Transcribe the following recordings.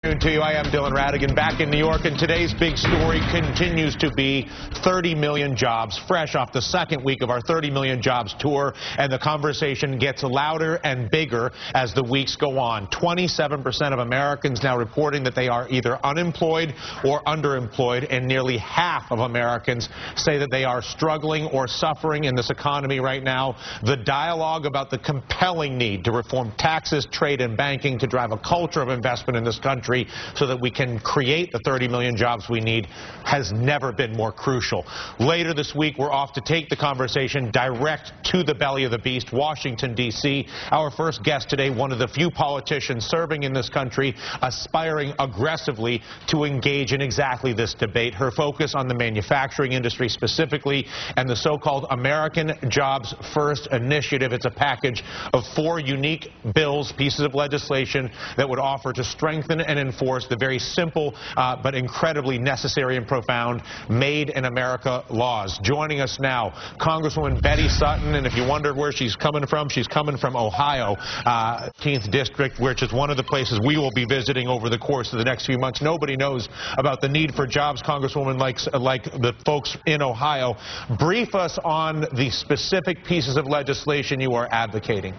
To you, I am Dylan Radigan back in New York, and today's big story continues to be 30 million jobs, fresh off the second week of our 30 million jobs tour, and the conversation gets louder and bigger as the weeks go on. 27% of Americans now reporting that they are either unemployed or underemployed, and nearly half of Americans say that they are struggling or suffering in this economy right now. The dialogue about the compelling need to reform taxes, trade, and banking to drive a culture of investment in this country so that we can create the 30 million jobs we need has never been more crucial. Later this week, we're off to take the conversation direct to the belly of the beast, Washington, D.C. Our first guest today, one of the few politicians serving in this country, aspiring aggressively to engage in exactly this debate. Her focus on the manufacturing industry specifically and the so-called American Jobs First initiative. It's a package of 4 unique bills, pieces of legislation that would offer to strengthen and enforce the very simple but incredibly necessary and profound Made in America laws. Joining us now, Congresswoman Betty Sutton, and if you wondered where she's coming from Ohio, 18th District, which is one of the places we will be visiting over the course of the next few months. Nobody knows about the need for jobs, Congresswoman, like the folks in Ohio. Brief us on the specific pieces of legislation you are advocating.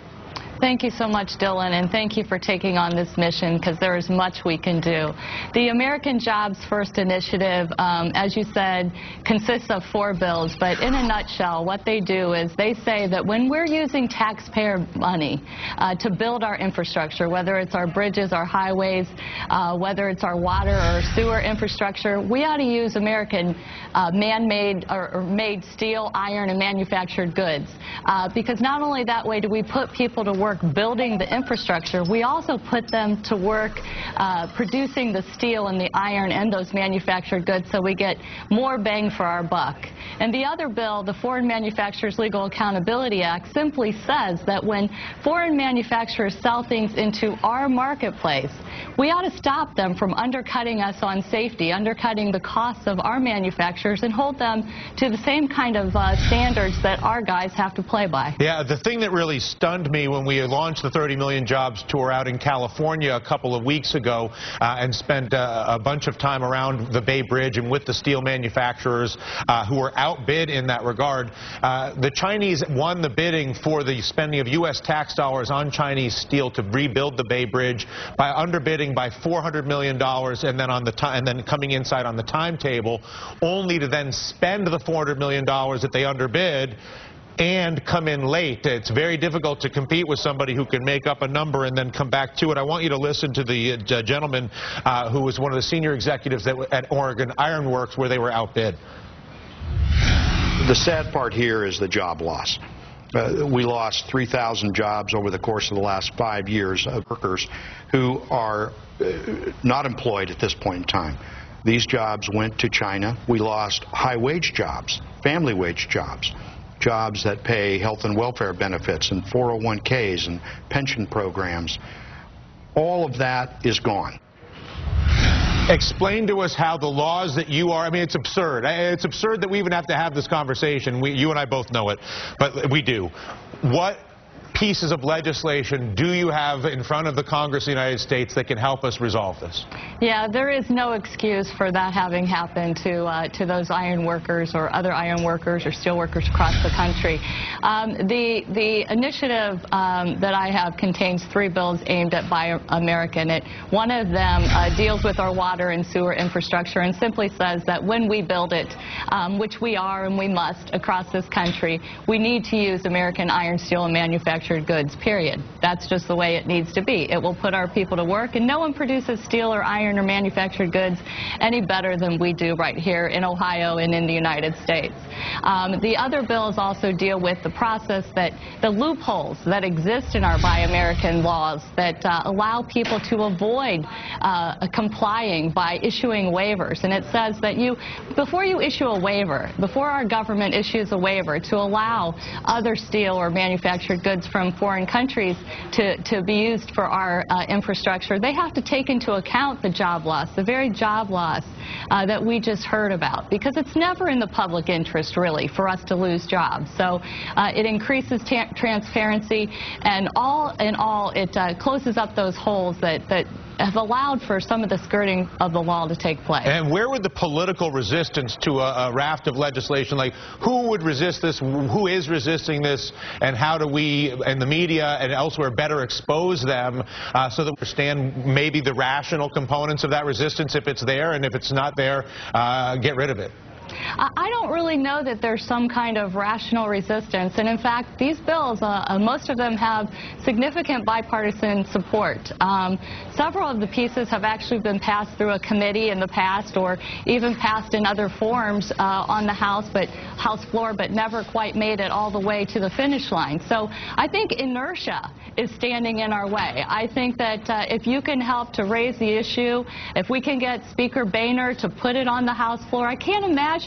Thank you so much, Dylan, and thank you for taking on this mission, because there is much we can do. The American Jobs First initiative, as you said, consists of 4 bills, but in a nutshell, what they do is they say that when we're using taxpayer money to build our infrastructure, whether it's our bridges, our highways, whether it's our water or sewer infrastructure, we ought to use American man-made or made steel, iron, and manufactured goods, because not only that way do we put people to work building the infrastructure, we also put them to work producing the steel and the iron and those manufactured goods, so we get more bang for our buck. And the other bill, the Foreign Manufacturers Legal Accountability Act, simply says that when foreign manufacturers sell things into our marketplace, we ought to stop them from undercutting us on safety, undercutting the costs of our manufacturers, and hold them to the same kind of standards that our guys have to play by. Yeah, the thing that really stunned me when we launched the 30 Million Jobs tour out in California a couple of weeks ago and spent a bunch of time around the Bay Bridge and with the steel manufacturers who were outbid in that regard. The Chinese won the bidding for the spending of U.S. tax dollars on Chinese steel to rebuild the Bay Bridge by underbidding by $400 million, and then and then coming inside on the timetable, only to then spend the $400 million that they underbid and come in late. It's very difficult to compete with somebody who can make up a number and then come back to it. I want you to listen to the gentleman who was one of the senior executives at Oregon Iron Works, where they were outbid. The sad part here is the job loss. We lost 3,000 jobs over the course of the last 5 years of workers who are not employed at this point in time. These jobs went to China. We lost high-wage jobs, family wage jobs, jobs that pay health and welfare benefits and 401ks and pension programs. All of that is gone. Explain to us how the laws that you are, I mean, it's absurd. It's absurd that we even have to have this conversation. You and I both know it, but we do. What pieces of legislation do you have in front of the Congress of the United States that can help us resolve this? Yeah, there is no excuse for that having happened to those iron workers or other iron workers or steel workers across the country. The initiative that I have contains 3 bills aimed at Buy American. One of them deals with our water and sewer infrastructure and simply says that when we build it, which we are and we must across this country, we need to use American iron, steel, and manufactured goods, period. That's just the way it needs to be. It will put our people to work, and no one produces steel or iron or manufactured goods any better than we do right here in Ohio and in the United States. The other bills also deal with the process that the loopholes that exist in our Buy American laws that allow people to avoid complying by issuing waivers. And it says that before you issue a waiver, before our government issues a waiver to allow other steel or manufactured goods from foreign countries to be used for our infrastructure, they have to take into account the job loss, the very job loss that we just heard about, because it's never in the public interest, really, for us to lose jobs. So it increases transparency, and all in all, it closes up those holes that have allowed for some of the skirting of the law to take place. And where would the political resistance to a raft of legislation, like who would resist this, who is resisting this, and how do we, in the media and elsewhere, better expose them so that we understand maybe the rational components of that resistance if it's there, and if it's not there, get rid of it? I don't really know that there's some kind of rational resistance, and in fact these bills, most of them have significant bipartisan support. Several of the pieces have actually been passed through a committee in the past, or even passed in other forms on the House floor, but never quite made it all the way to the finish line. So I think inertia is standing in our way. I think that if you can help to raise the issue, if we can get Speaker Boehner to put it on the House floor, I can't imagine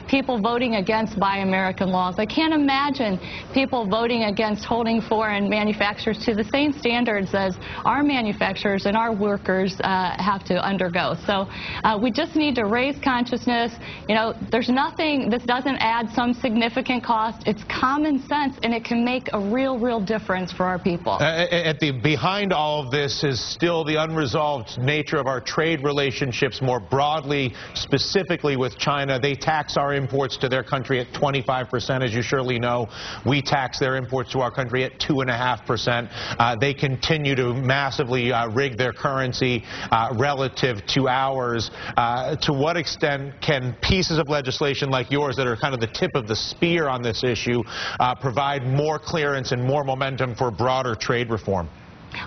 people voting against Buy American laws. I can't imagine people voting against holding foreign manufacturers to the same standards as our manufacturers and our workers have to undergo. So we just need to raise consciousness. You know, there's nothing, this doesn't add some significant cost. It's common sense, and it can make a real difference for our people. Behind all of this is still the unresolved nature of our trade relationships more broadly, specifically with China. They tax our imports to their country at 25%, as you surely know. We tax their imports to our country at 2.5%. They continue to massively rig their currency relative to ours. To what extent can pieces of legislation like yours that are kind of the tip of the spear on this issue provide more clearance and more momentum for broader trade reform?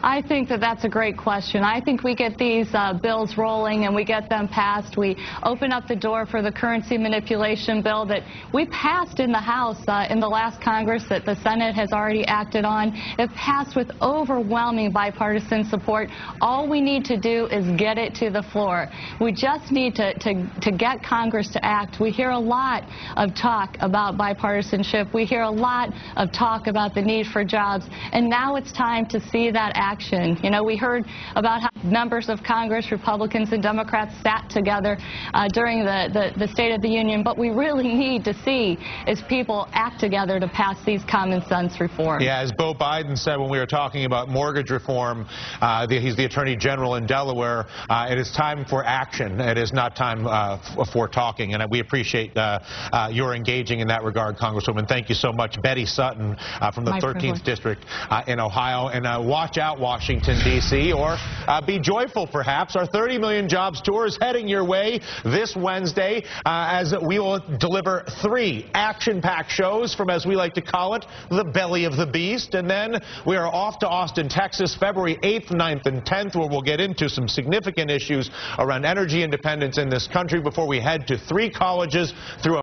I think that that's a great question. I think we get these bills rolling and we get them passed. We open up the door for the currency manipulation bill that we passed in the House in the last Congress, that the Senate has already acted on. It passed with overwhelming bipartisan support. All we need to do is get it to the floor. We just need to get Congress to act. We hear a lot of talk about bipartisanship. We hear a lot of talk about the need for jobs. And now it's time to see that action. You know, we heard about how members of Congress, Republicans and Democrats, sat together during the State of the Union. But we really need to see is people act together to pass these common sense reforms. Yeah, as Beau Biden said when we were talking about mortgage reform, he's the Attorney General in Delaware, it is time for action. It is not time for talking. And we appreciate your engaging in that regard, Congresswoman. Thank you so much. Betty Sutton from the 13th District in Ohio. And watch out, Washington, D.C., or be joyful, perhaps. Our 30 Million Jobs Tour is heading your way this Wednesday as we will deliver 3 action-packed shows from, as we like to call it, the belly of the beast. And then we are off to Austin, Texas, February 8th, 9th, and 10th, where we'll get into some significant issues around energy independence in this country before we head to 3 colleges through